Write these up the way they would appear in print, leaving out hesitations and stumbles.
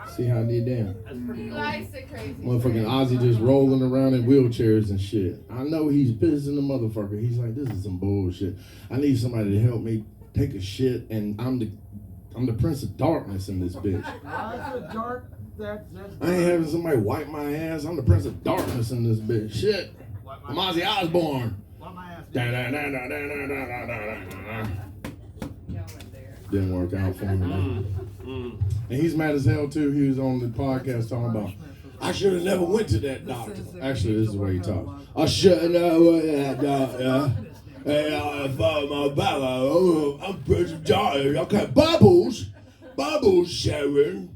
See how I did that? That's pretty cool. Crazy. Motherfucking Ozzy just rolling around in wheelchairs and shit. I know he's pissing the motherfucker. He's like, this is some bullshit. I need somebody to help me take a shit, and I'm the Prince of Darkness in this bitch. I ain't having somebody wipe my ass. I'm the Prince of Darkness in this bitch. Shit. I'm Ozzy Osbourne. Didn't work out for me. And he's mad as hell too. He was on the podcast talking about, I should have never went to that doctor. Actually, this is the way he talks. I should have never went to that doctor. Hey, I found my Barlow. I'm Prince of Darkness. Okay, Bubbles, Sharon.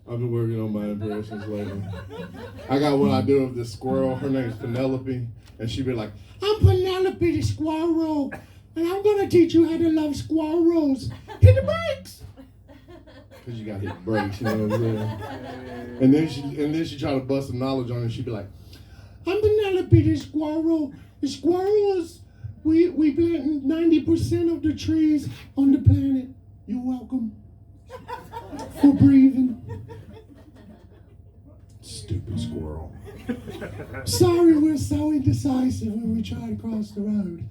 I've been working on my impressions lately. I got what I do with this squirrel. Her name's Penelope. And she be like, I'm Penelope the squirrel. And I'm going to teach you how to love squirrels. Hit the brakes. Because you got to hit the brakes, you know what I'm saying? And then she try to bust some knowledge on it. And she be like, I'm Penelope the squirrel. The squirrels, we plant 90% of the trees on the planet. You're welcome. For breathing. Stupid squirrel. Sorry, we're so indecisive when we try to cross the road.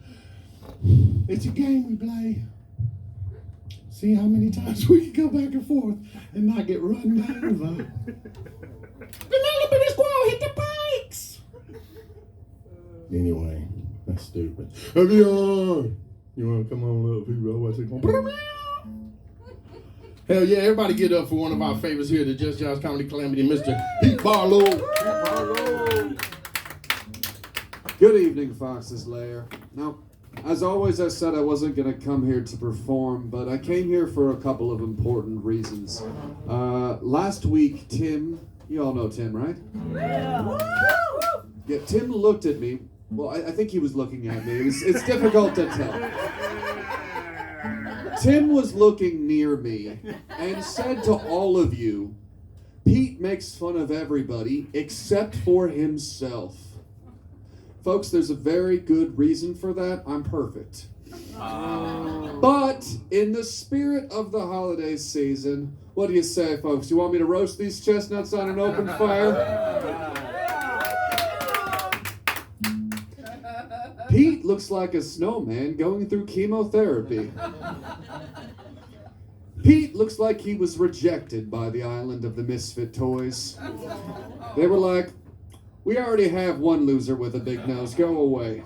It's a game we play. See how many times we can go back and forth and not get run over. Penelope the squirrel, hit the brakes! Anyway, that's stupid. You want to come on, little people? I want to take on. Hell yeah, everybody get up for one of our favorites here, the Just Joust Comedy Calamity, Mr. Pete Barlow. Good evening, Fox. This is Lair. Now, as always, I said I wasn't going to come here to perform, but I came here for a couple of important reasons. Last week, Tim, you all know Tim, right? Yeah, Tim looked at me. Well, I think he was looking at me. It's difficult to tell. Tim was looking near me and said to all of you, Pete makes fun of everybody except for himself. Folks, there's a very good reason for that. I'm perfect. But in the spirit of the holiday season, what do you say, folks? You want me to roast these chestnuts on an open fire? Pete looks like a snowman going through chemotherapy. Pete looks like he was rejected by the island of the misfit toys. They were like, we already have one loser with a big nose, go away.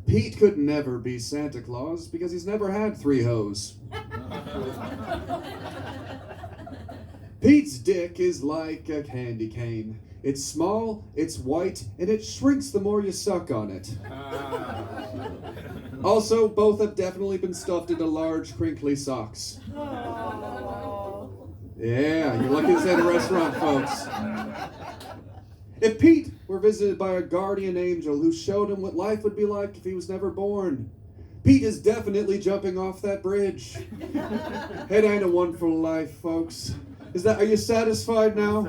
Pete could never be Santa Claus because he's never had 3 hoes. Pete's dick is like a candy cane. It's small, it's white, and it shrinks the more you suck on it. Also, both have definitely been stuffed into large, crinkly socks. Yeah, you're lucky this at a restaurant, folks. If Pete were visited by a guardian angel who showed him what life would be like if he was never born, Pete is definitely jumping off that bridge. It ain't a wonderful life, folks. Are you satisfied now?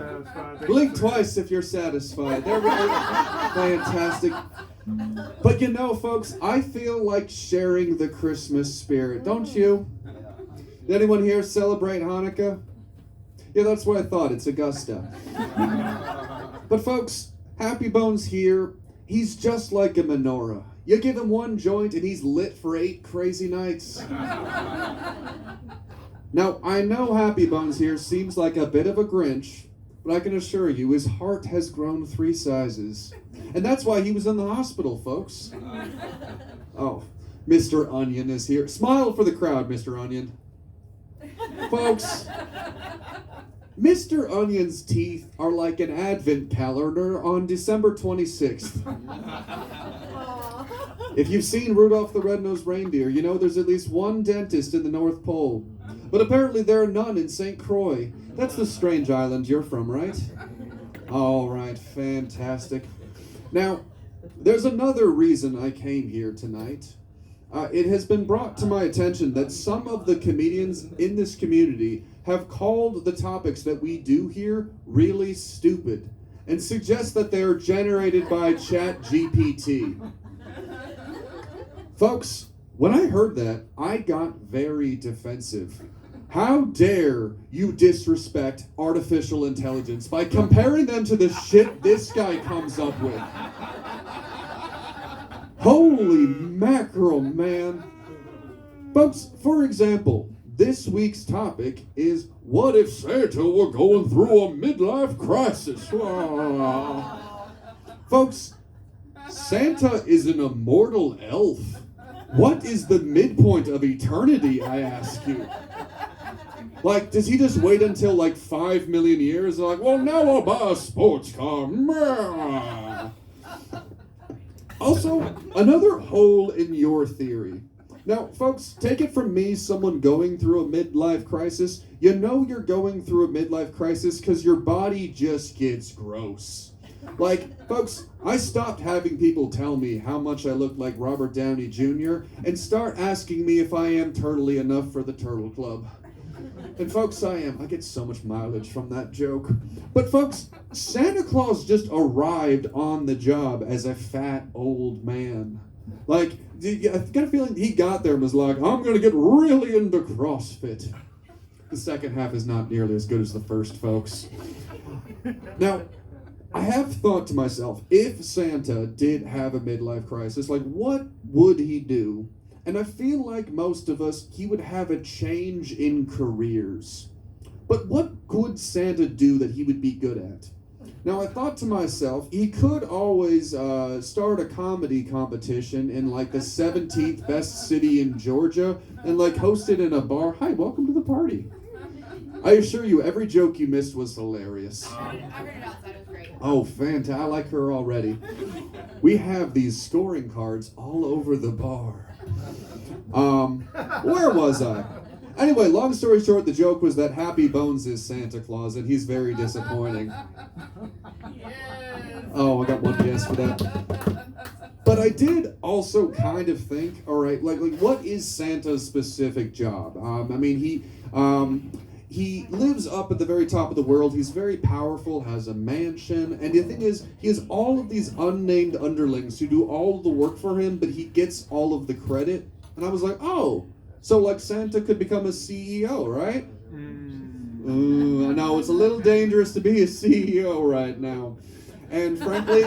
Blink twice if you're satisfied. They're really fantastic. But you know, folks, I feel like sharing the Christmas spirit, don't you? Did anyone here celebrate Hanukkah? Yeah, that's what I thought. It's Augusta. But folks, Happy Bones here, he's just like a menorah. You give him one joint and he's lit for 8 crazy nights. Now, I know Happy Bones here seems like a bit of a Grinch, but I can assure you his heart has grown 3 sizes. And that's why he was in the hospital, folks. Oh, Mr. Onion is here. Smile for the crowd, Mr. Onion. Folks, Mr. Onion's teeth are like an advent calendar on December 26th. If you've seen Rudolph the Red-Nosed Reindeer, you know there's at least one dentist in the North Pole. But apparently there are none in St. Croix. That's the strange island you're from, right? All right, fantastic. Now, there's another reason I came here tonight. It has been brought to my attention that some of the comedians in this community have called the topics that we do here really stupid. and suggest that they are generated by ChatGPT. Folks, when I heard that, I got very defensive. How dare you disrespect artificial intelligence by comparing them to the shit this guy comes up with? Holy mackerel, man. Folks, for example, this week's topic is, what if Santa were going through a midlife crisis? Folks, Santa is an immortal elf. What is the midpoint of eternity, I ask you? Like, does he just wait until like 5 million years? Like, well, now I'll buy a sports car. Also, another hole in your theory. Now, folks, take it from me, someone going through a midlife crisis. You know you're going through a midlife crisis because your body just gets gross. Like, folks, I stopped having people tell me how much I look like Robert Downey Jr. and start asking me if I am turtly enough for the Turtle Club. And folks, I am. I get so much mileage from that joke. But folks, Santa Claus just arrived on the job as a fat old man. Like, I've got a feeling he got there and was like, I'm going to get really into CrossFit. The second half is not nearly as good as the first, folks. Now, I have thought to myself, if Santa did have a midlife crisis, like, what would he do? And I feel like most of us, he would have a change in careers. But what could Santa do that he would be good at? Now, I thought to myself, he could always start a comedy competition in like the 17th best city in Georgia and like host it in a bar. Hi, welcome to the party. I assure you, every joke you missed was hilarious. I heard it outside, it was great. Oh, fantastic. I like her already. We have these scoring cards all over the bar. Where was I? Anyway, long story short, the joke was that Happy Bones is Santa Claus, and he's very disappointing. Yes. Oh, I got one yes for that. But I did also kind of think, all right, like what is Santa's specific job? I mean, he lives up at the very top of the world. He's very powerful, has a mansion, and the thing is, he has all of these unnamed underlings who do all of the work for him, but he gets all of the credit. And I was like, oh, so like Santa could become a CEO, right? I know, it's a little dangerous to be a CEO right now. And frankly,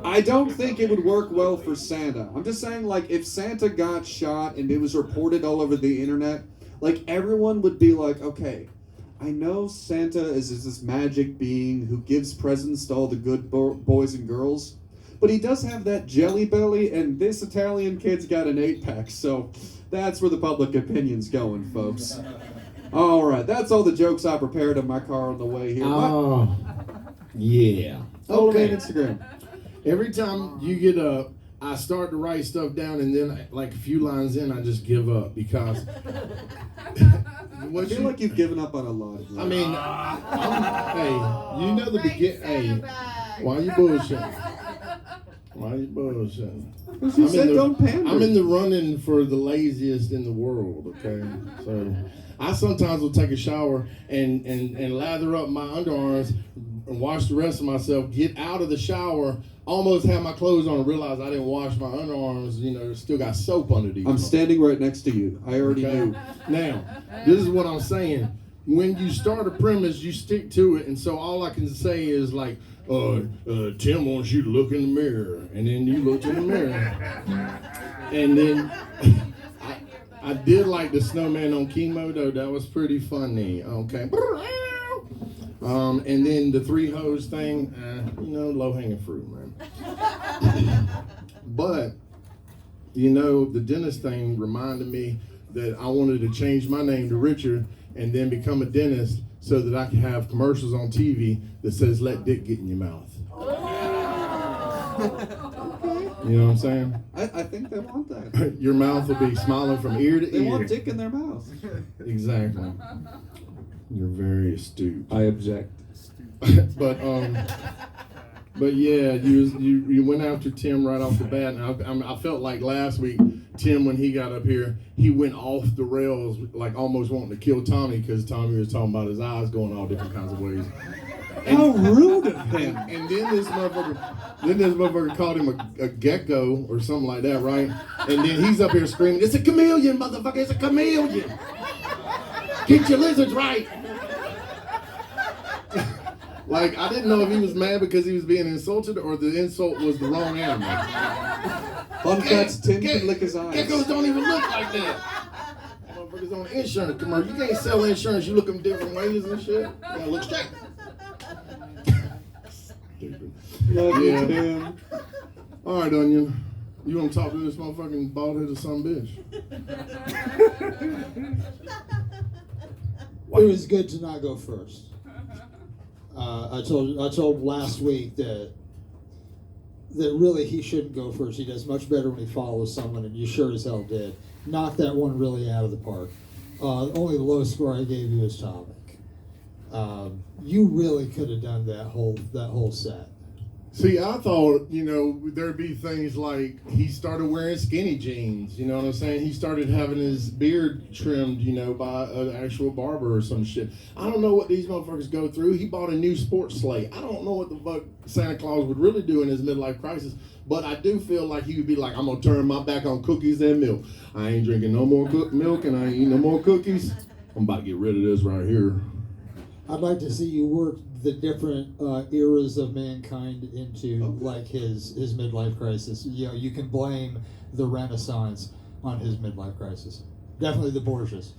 I don't think it would work well for Santa. I'm just saying, like, if Santa got shot and it was reported all over the internet, like, everyone would be like, okay, I know Santa is this magic being who gives presents to all the good boys and girls, but he does have that jelly belly, and this Italian kid's got an 8-pack, so that's where the public opinion's going, folks. All right, that's all the jokes I prepared in my car on the way here. Oh, yeah. Follow me on Okay. Instagram. Every time you get up, I start to write stuff down, and then, like a few lines in, I just give up because. I feel like you've given up on a lot. I mean, hey, you know the begin. Hey, why you bullshitting? Why you bullshitting? She said don't pander. I'm in the running for the laziest in the world. Okay, so I sometimes will take a shower and lather up my underarms and wash the rest of myself. Get out of the shower, almost have my clothes on, and realize I didn't wash my underarms. You know, still got soap under these. I'm standing right next to you. I already knew. Now, this is what I'm saying. When you start a premise, you stick to it, and so all I can say is like, Tim wants you to look in the mirror, and then you looked in the mirror, and then I did like the snowman on chemo though. That was pretty funny. Okay. And then the 3 hose thing, you know, low hanging fruit, man. But you know, the dentist thing reminded me that I wanted to change my name to Richard and then become a dentist so that I can have commercials on TV that says, let dick get in your mouth. You know what I'm saying? I think they want that. Your mouth will be smiling from ear to They ear. want dick in their mouth. Exactly. You're very astute. I object. But yeah, you went after Tim right off the bat, and I felt like last week Tim, when he got up here, he went off the rails, like almost wanting to kill Tommy because Tommy was talking about his eyes going all different kinds of ways. How rude of him. And then this motherfucker called him a gecko or something like that, right? And then he's up here screaming, "It's a chameleon, motherfucker! It's a chameleon! Get your lizards right!" Like, I didn't know if he was mad because he was being insulted or the insult was the wrong animal. Fun facts, Tim can lick his eyes. Geckos don't even look like that. Motherfuckers on the insurance commercial. You can't sell insurance, you look them different ways and shit. You gotta look straight. Love you, Yeah. Tim. All right, Onion. You want to talk to this motherfucking bald-headed son of a bitch? It was good to not go first. I told last week that really he shouldn't go first. He does much better when he follows someone, and you sure as hell did. Knocked that one really out of the park. Only the lowest score I gave you was Topic. You really could have done that whole set. See, I thought, there'd be things like he started wearing skinny jeans, you know what I'm saying? He started having his beard trimmed, by an actual barber or some shit. I don't know what these motherfuckers go through. He bought a new sports sleigh. I don't know what the fuck Santa Claus would really do in his midlife crisis, but I do feel like he would be like, I'm going to turn my back on cookies and milk. I ain't drinking no more milk and I ain't eating no more cookies. I'm about to get rid of this right here. I'd like to see you work the different eras of mankind into like his midlife crisis. You can blame the Renaissance on his midlife crisis. Definitely the Borgias,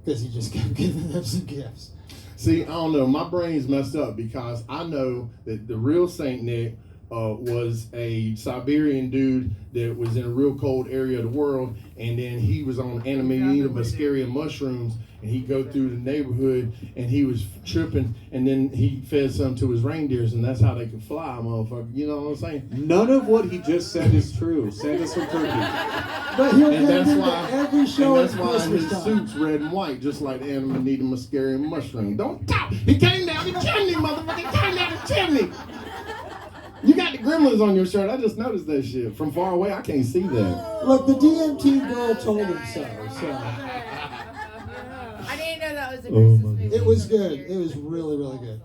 because he just kept giving them some gifts. See, I don't know. My brain's messed up because I know that the real Saint Nick was a Siberian dude that was in a real cold area of the world, and then he was on animated muscaria mushrooms, and he'd go through the neighborhood, and he was tripping, and then he fed some to his reindeers, and that's how they could fly, motherfucker. You know what I'm saying? None of what he just said is true. Santa's from Turkey. But he'll And get that's into why, every show and that's at why Christmas his time. suit's red and white, just like the animated muscaria mushroom. Don't talk. He came down the chimney, motherfucker. He came down the chimney. You got the gremlins on your shirt. I just noticed that shit. From far away, I can't see that. Look, the DMT girl told him so. I didn't know that was a Oh Christmas my movie. It was good. It was really, really good.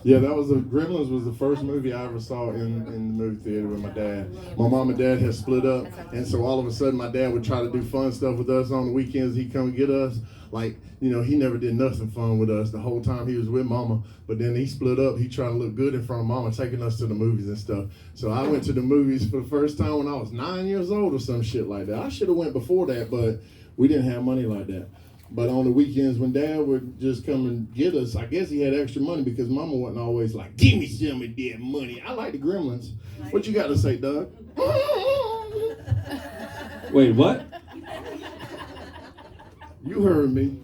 Yeah, Gremlins was the first movie I ever saw in the movie theater with my dad. My mom and dad had split up, and so all of a sudden my dad would try to do fun stuff with us on the weekends. He'd come and get us. Like, he never did nothing fun with us the whole time he was with mama. But then he split up. He tried to look good in front of mama, taking us to the movies and stuff. So I went to the movies for the first time when I was 9 years old or some shit like that. I should have went before that, but we didn't have money like that. But on the weekends when Dad would just come and get us, I guess he had extra money because Mama wasn't always like, give me some of that money. I like the Gremlins. What you got to say, Doug? Wait, what? You heard me.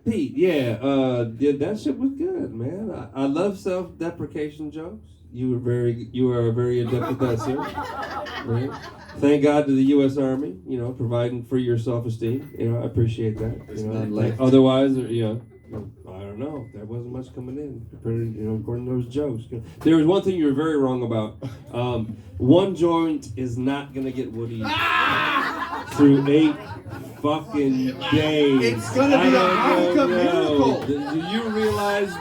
Pete, yeah, that shit was good, man. I love self-deprecation jokes. You are very adept at that, sir. Right? Thank God to the U.S. Army, providing for your self-esteem. I appreciate that. Otherwise, I don't know. There wasn't much coming in, according to those jokes. There was one thing you were very wrong about. One joint is not gonna get Woody through 8 fucking days. It's gonna be a Hanukkah miracle. Do you realize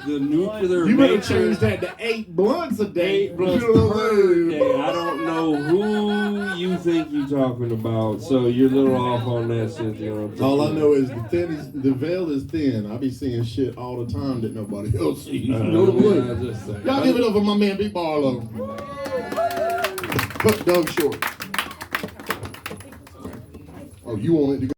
the nuclear You better nature? change that to 8 blunts a day. 8 blunts per day. I don't know who you think you're talking about, so you're a little off on that shit. All I know is the veil is thin. I be seeing shit all the time that nobody else sees. You know what I'm saying? Y'all give it up for my man, Big Barlow. Cut Doug short. Oh, you want it to go?